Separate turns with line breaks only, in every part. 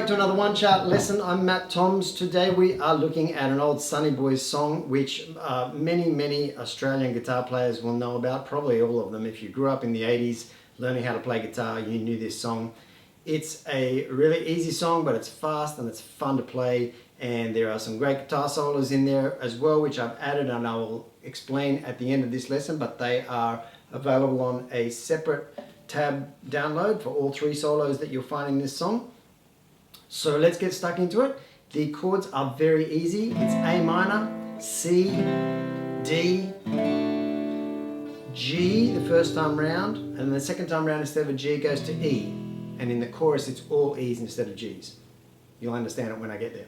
back to another One Chart lesson. I'm Matt Toms. Today we are looking at an old Sunnyboys song which many Australian guitar players will know about, probably all of them. If you grew up in the 80s learning how to play guitar, you knew this song. It's a really easy song, but it's fast and it's fun to play, and there are some great guitar solos in there as well, which I've added and I will explain at the end of this lesson, but they are available on a separate tab download for all three solos that you'll find in this song. So let's get stuck into it. The chords are very easy. It's A minor, C, D, G the first time round, and the second time round instead of a G it goes to E. And in the chorus it's all E's instead of G's. You'll understand it when I get there.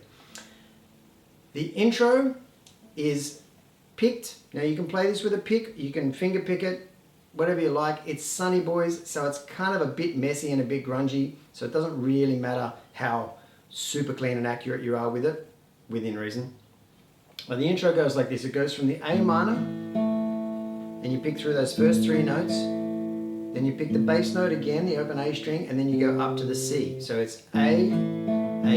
The intro is picked. Now you can play this with a pick, you can finger pick it, whatever you like. It's Sunnyboys, so it's kind of a bit messy and a bit grungy, so it doesn't really matter how super clean and accurate you are with it, within reason. Well, the intro goes like this. It goes from the A minor, and you pick through those first three notes, then you pick the bass note again, the open A string, and then you go up to the C. So it's A,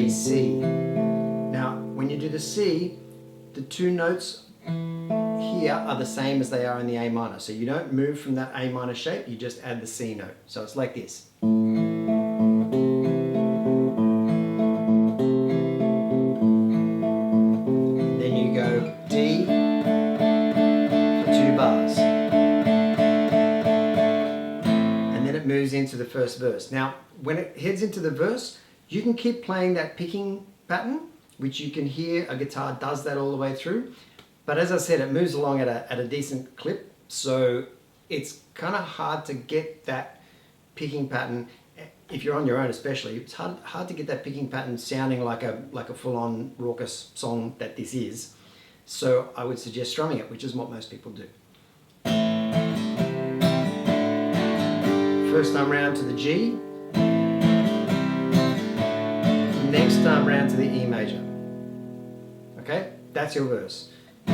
C. Now, when you do the C, the two notes here are the same as they are in the A minor. So you don't move from that A minor shape, you just add the C note. So it's like this. Then you go D for 2 bars. And then it moves into the first verse. Now, when it heads into the verse, you can keep playing that picking pattern, which you can hear a guitar does that all the way through. But as I said, it moves along at a decent clip, so it's kind of hard to get that picking pattern, if you're on your own especially. It's hard to get that picking pattern sounding like a full-on raucous song that this is. So I would suggest strumming it, which is what most people do. First time round to the G. Next time round to the E major. Okay, that's your verse. Do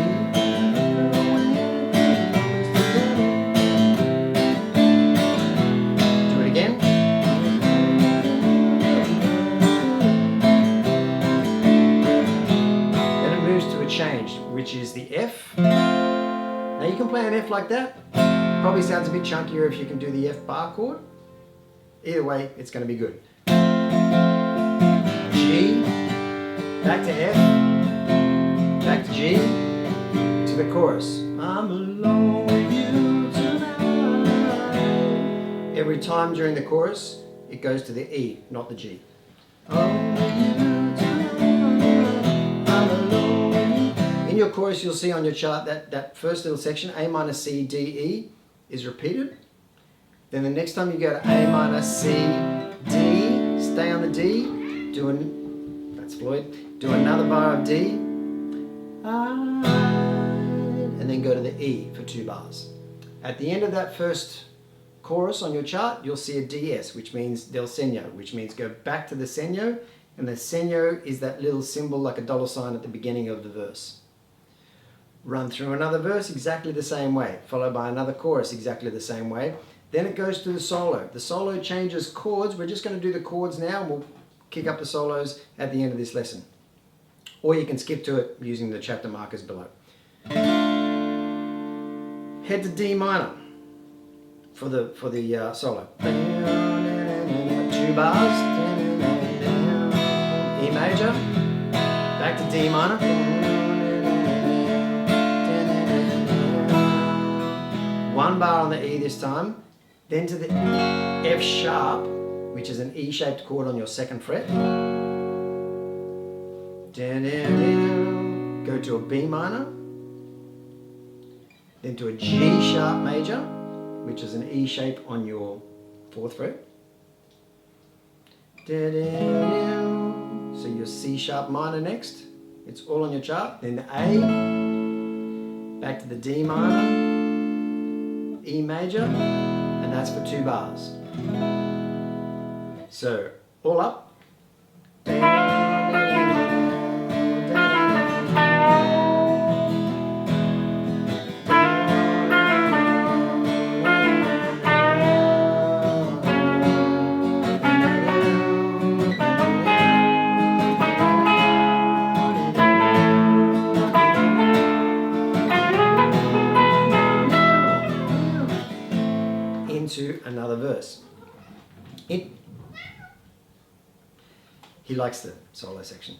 it again. Then it moves to a change, which is the F. Now you can play an F like that. Probably sounds a bit chunkier if you can do the F bar chord. Either way, it's going to be good. G, back to F, back to G, to the chorus. I'm alone with you tonight. Every time during the chorus, it goes to the E, not the G. In your chorus, you'll see on your chart that first little section, A minor, C, D, E, is repeated. Then the next time you go to A minor, C, D, stay on the D, that's Floyd, do another bar of D, and then go to the E for 2 bars. At the end of that first chorus on your chart, you'll see a DS, which means del segno, which means go back to the segno, and the segno is that little symbol like a $sign at the beginning of the verse. Run through another verse exactly the same way, followed by another chorus exactly the same way. Then it goes to the solo. The solo changes chords. We're just going to do the chords now, and we'll kick up the solos at the end of this lesson. Or you can skip to it using the chapter markers below. Head to D minor for the solo. 2 bars. E major. Back to D minor. 1 bar on the E this time. Then to the F sharp, which is an E-shaped chord on your 2nd fret. Go to a B minor, then to a G sharp major, which is an E shape on your 4th fret. So your C sharp minor next. It's all on your chart. Then the A, back to the D minor, E major, and that's for 2 bars. So, all up. into another verse. He likes the solo section.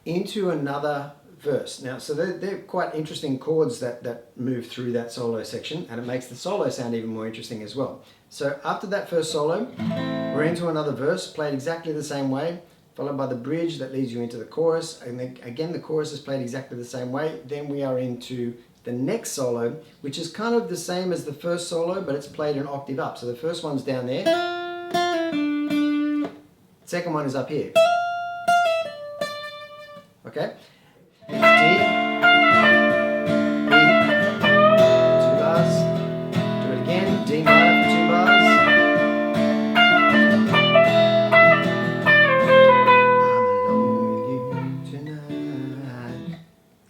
Into another verse. Now, so they're quite interesting chords that move through that solo section, and it makes the solo sound even more interesting as well. So after that first solo, we're into another verse, played exactly the same way, followed by the bridge that leads you into the chorus, and then again the chorus is played exactly the same way. Then we are into the next solo, which is kind of the same as the first solo, but it's played an octave up. So the first one's down there, second one is up here. Okay? It's D, E, 2 bars. Do it again, D minor for 2 bars. I'm alone with you tonight.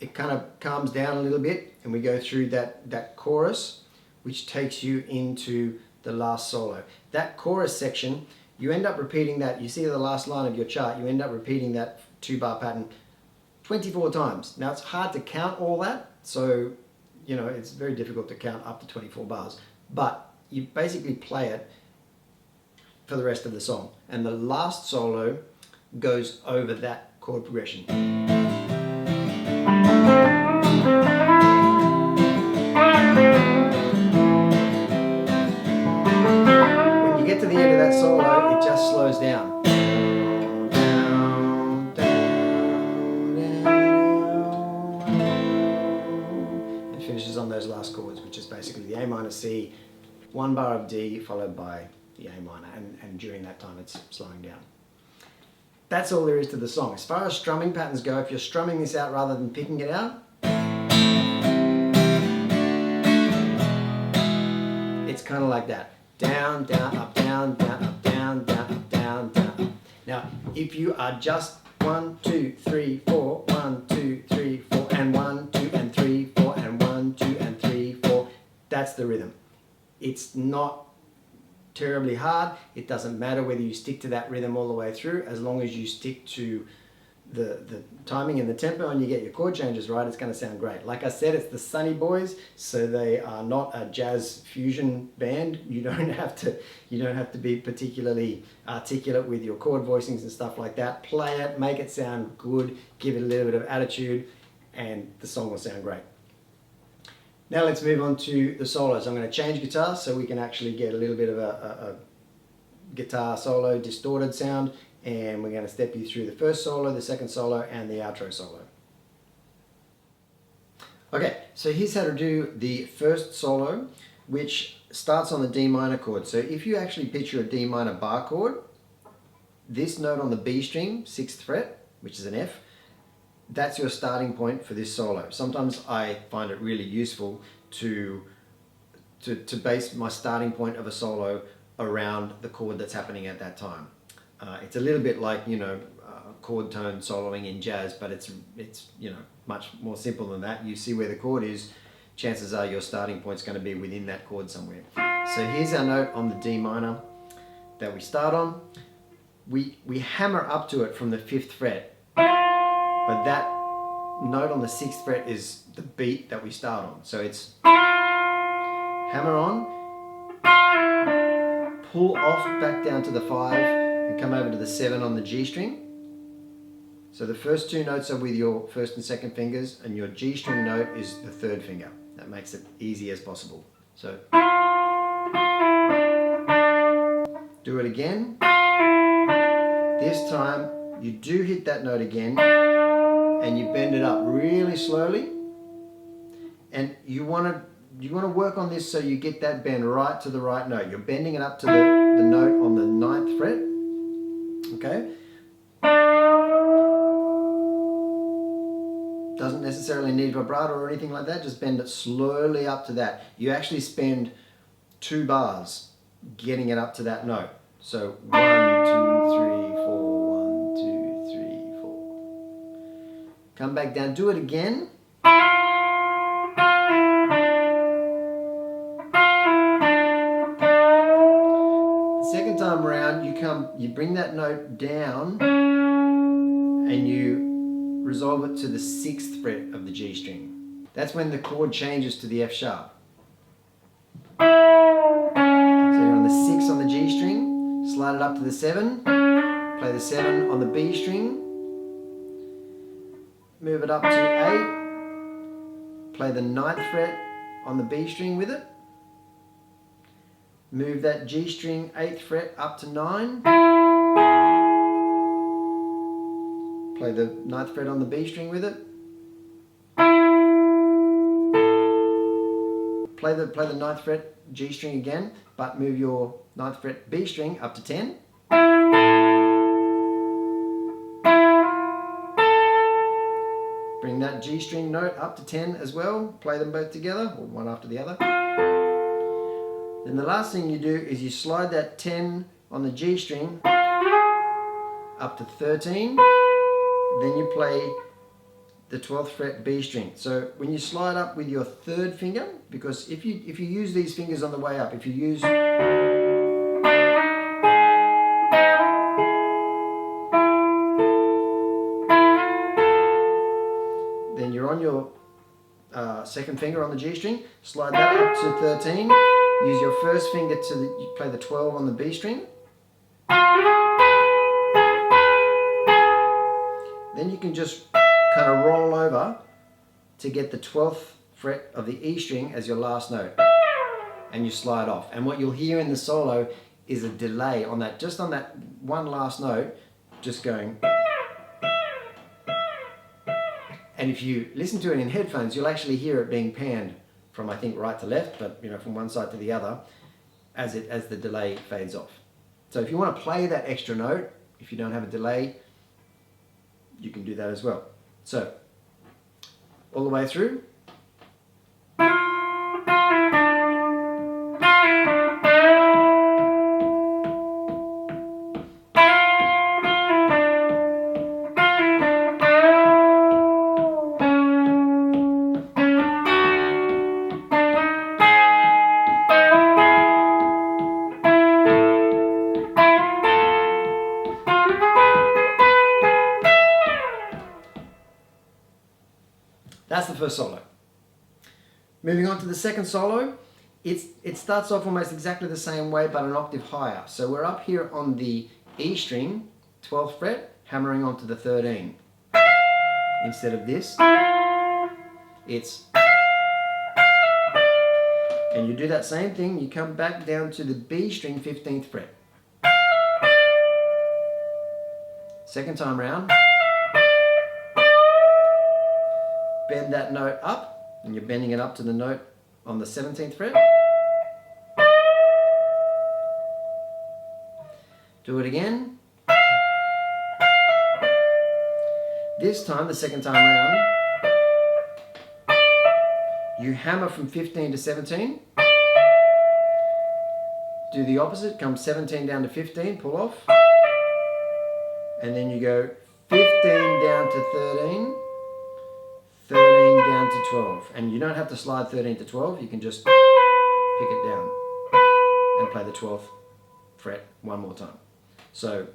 It kind of calms down a little bit, and we go through that chorus, which takes you into the last solo. That chorus section, you end up repeating that. You see the last line of your chart, you end up repeating that 2-bar pattern 24 times. Now it's hard to count all that, so you know it's very difficult to count up to 24 bars, but you basically play it for the rest of the song, and the last solo goes over that chord progression. When you get to the end of that solo, it just slows down. On those last chords, which is basically the A minor C, 1 bar of D followed by the A minor, and during that time it's slowing down. That's all there is to the song. As far as strumming patterns go, if you're strumming this out rather than picking it out, it's kind of like that. Down, down, up, down, down, up, down, down, up, down, down, up. Now, if you are just 1, 2, 3, 4, 1, 2, 3, 4, and 1, 2, and 3, 4, and 1, 2, and 3, 4, that's the rhythm. It's not terribly hard. It doesn't matter whether you stick to that rhythm all the way through, as long as you stick to the timing and the tempo and you get your chord changes right, it's going to sound great. Like I said, it's the Sunnyboys, so they are not a jazz fusion band. You don't have to be particularly articulate with your chord voicings and stuff like that. Play it, make it sound good, give it a little bit of attitude, and the song will sound great. Now let's move on to the solos. I'm going to change guitar so we can actually get a little bit of a guitar solo distorted sound, and we're going to step you through the first solo, the second solo, and the outro solo. Okay, so here's how to do the first solo, which starts on the D minor chord. So if you actually picture a D minor bar chord, this note on the B string, 6th fret, which is an F, that's your starting point for this solo. Sometimes I find it really useful to base my starting point of a solo around the chord that's happening at that time. It's a little bit like, you know, chord tone soloing in jazz, but it's you know, much more simple than that. You see where the chord is, chances are your starting point's going to be within that chord somewhere. So here's our note on the D minor that we start on. We hammer up to it from the 5th fret, but that note on the 6th fret is the beat that we start on. So it's hammer on, pull off back down to the 5, and come over to the 7 on the G string. So the first 2 notes are with your 1st and 2nd fingers, and your G string note is the 3rd finger. That makes it easy as possible. So do it again. This time you do hit that note again, and you bend it up really slowly, and you want to work on this so you get that bend right to the right note. You're bending it up to the note on the 9th fret. Okay? Doesn't necessarily need vibrato or anything like that, just bend it slowly up to that. You actually spend 2 bars getting it up to that note. So 1, 2, 3, 4, 1, 2, 3, 4. Come back down, do it again. Second time around, you bring that note down and you resolve it to the 6th fret of the G string. That's when the chord changes to the F sharp. So the 6 on the G string, slide it up to the 7, play the 7 on the B string, move it up to 8, play the 9th fret on the B string with it, move that G string 8th fret up to 9, play the 9th fret on the B string with it, play the 9th fret G string again, but move your 9th fret B string up to 10. Bring that G string note up to 10 as well, play them both together, or one after the other. Then the last thing you do is you slide that 10 on the G string up to 13, then you play the 12th fret B string. So when you slide up with your 3rd finger, because if you use these fingers on the way up, if you use then you're on your 2nd finger on the G string, slide that up to 13, use your 1st finger to play the 12 on the B string. Then you can just kind of roll over to get the 12th fret of the E string as your last note, and you slide off. And what you'll hear in the solo is a delay on that, just on that one last note, just going. And if you listen to it in headphones, you'll actually hear it being panned from, I think, right to left, but from one side to the other as the delay fades off. So if you want to play that extra note, if you don't have a delay, you can do that as well. So all the way through. That's the first solo. Moving on to the second solo, it starts off almost exactly the same way but an octave higher. So we're up here on the E string, 12th fret, hammering onto the 13. Instead of this, it's... And you do that same thing, you come back down to the B string, 15th fret. Second time round. Bend that note up, and you're bending it up to the note on the 17th fret. Do it again. This time, the second time around, you hammer from 15 to 17. Do the opposite, come 17 down to 15, pull off. And then you go 15 down to 13. 13 down to 12, and you don't have to slide 13 to 12, you can just pick it down and play the 12th fret one more time. So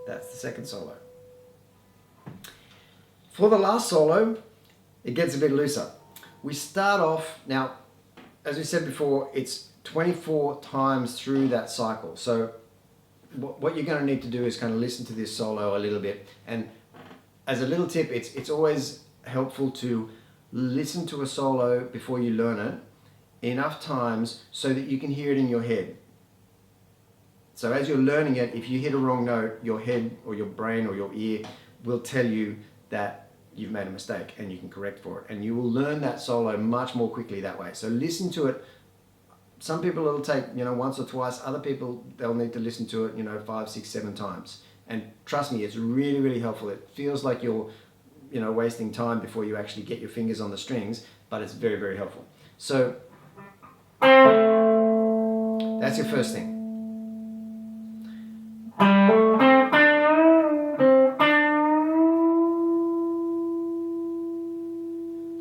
that's the second solo. For the last solo, it gets a bit looser. We start off, now, as we said before, it's 24 times through that cycle. So what you're going to need to do is kind of listen to this solo a little bit. And as a little tip, it's always helpful to listen to a solo before you learn it enough times so that you can hear it in your head. So as you're learning it, if you hit a wrong note, your head or your brain or your ear will tell you that you've made a mistake and you can correct for it. And you will learn that solo much more quickly that way. So listen to it. Some people it'll take, once or twice. Other people, they'll need to listen to it, 5, 6, 7 times. And trust me, it's really, really helpful. It feels like you're, wasting time before you actually get your fingers on the strings, but it's very, very helpful. So that's your first thing.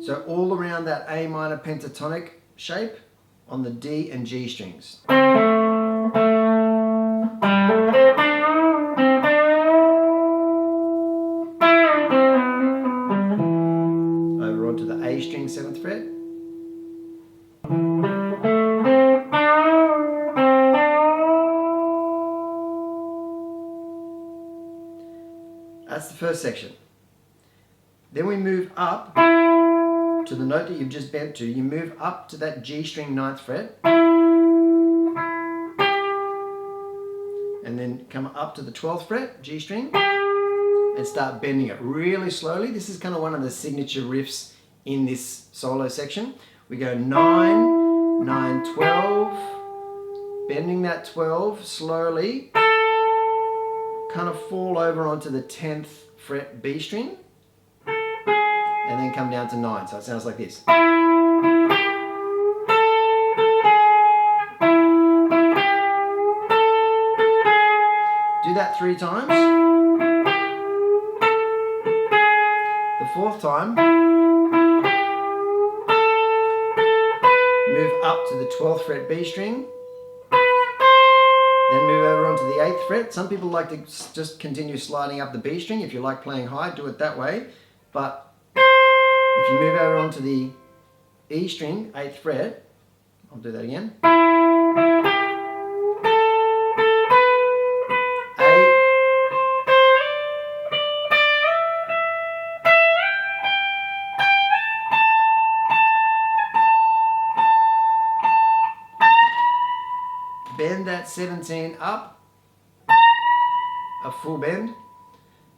So all around that A minor pentatonic shape on the D and G strings. string, 7th fret. That's the first section. Then we move up to the note that you've just bent to. You move up to that G string 9th fret. And then come up to the 12th fret, G string, and start bending it really slowly. This is kind of one of the signature riffs in this solo section. We go 9, 9, 12, bending that 12 slowly, kind of fall over onto the 10th fret B string, and then come down to 9. So it sounds like this. Do that 3 times. The 4th time, move up to the 12th fret B string, then move over onto the 8th fret. Some people like to just continue sliding up the B string. If you like playing high, do it that way. But if you move over onto the E string, 8th fret, I'll do that again. Bend that 17 up, a full bend,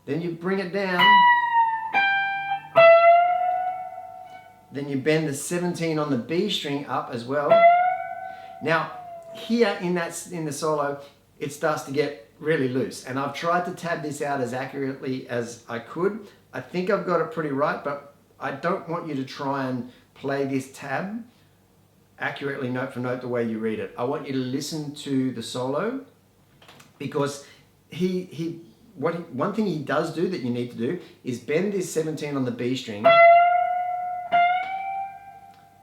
then you bring it down, then you bend the 17 on the B string up as well. Now here in the solo it starts to get really loose, and I've tried to tab this out as accurately as I could. I think I've got it pretty right, but I don't want you to try and play this tab accurately note for note the way you read it. I want you to listen to the solo, because one thing he does do that you need to do is bend this 17 on the B string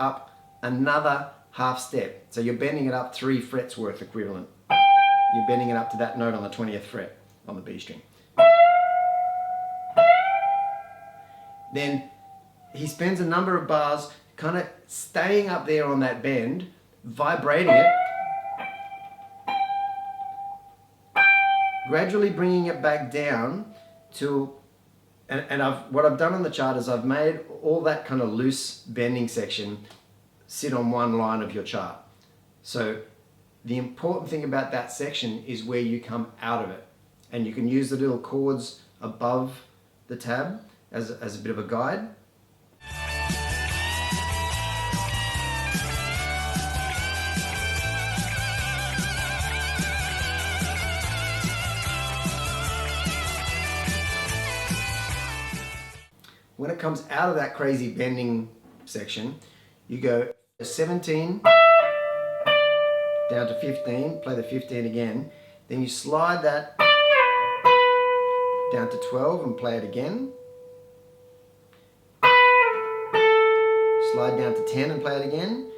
up another half step. So you're bending it up 3 frets worth equivalent. You're bending it up to that note on the 20th fret on the B string. Then he spends a number of bars kind of staying up there on that bend, vibrating it, gradually bringing it back down to, and what I've done on the chart is I've made all that kind of loose bending section sit on one line of your chart. So the important thing about that section is where you come out of it, and you can use the little chords above the tab as a bit of a guide. When it comes out of that crazy bending section, you go 17 down to 15, play the 15 again, then you slide that down to 12 and play it again, slide down to 10 and play it again,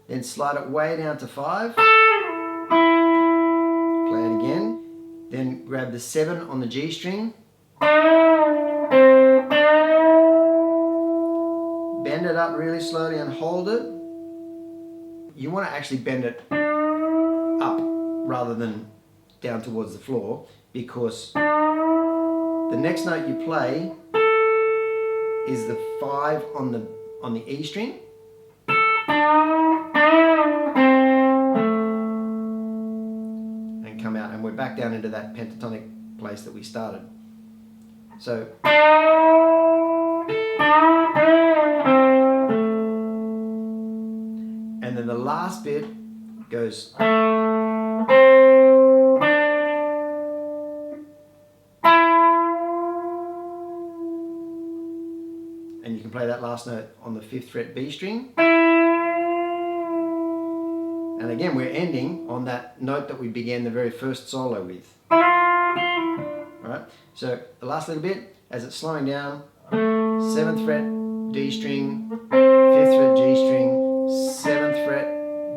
then slide it way down to 5, play it again, then grab the 7 on the G string, bend it up really slowly and hold it. You want to actually bend it up rather than down towards the floor, because the next note you play is the 5 on the E string. And come out, and we're back down into that pentatonic place that we started. So and then the last bit goes and you can play that last note on the 5th fret B string. And again, we're ending on that note that we began the very first solo with. Alright, so the last little bit, as it's slowing down, 7th fret D string, 5th fret G string, 7th fret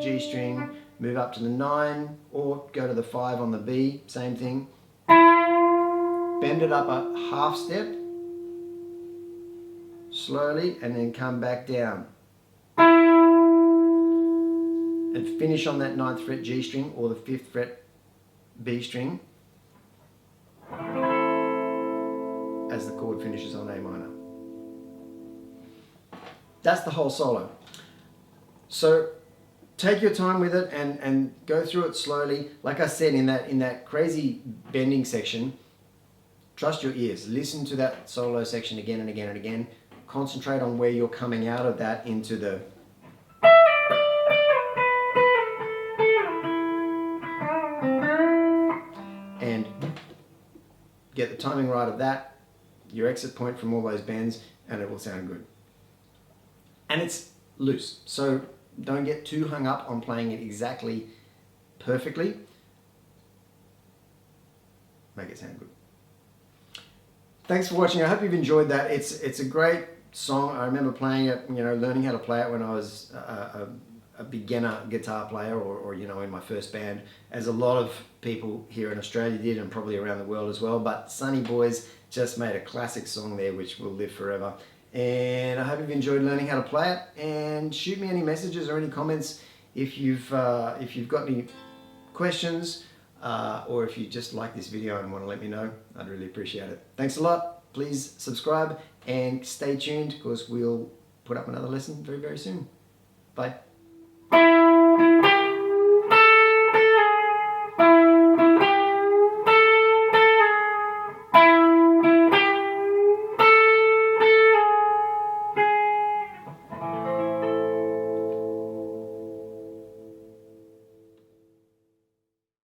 G string, move up to the 9 or go to the 5 on the B, same thing. Bend it up a half step, slowly, and then come back down. and finish on that 9th fret G string or the 5th fret B string as the chord finishes on A minor. That's the whole solo. So take your time with it and go through it slowly. Like I said, in that crazy bending section, trust your ears. Listen to that solo section again and again and again. Concentrate on where you're coming out of that into the and get the timing right of that, your exit point from all those bends, and it will sound good. And it's loose, so don't get too hung up on playing it exactly perfectly. Make it sound good. Thanks for watching. I hope you've enjoyed that. It's a great song. I remember playing it, learning how to play it when I was a beginner guitar player or in my first band, as a lot of people here in Australia did, and probably around the world as well. But Sunnyboys just made a classic song there which will live forever. And I hope you've enjoyed learning how to play it, and shoot me any messages or any comments if you've got any questions, or if you just like this video and want to let me know. I'd really appreciate it. Thanks a lot. Please subscribe and stay tuned, because we'll put up another lesson very, very soon. Bye.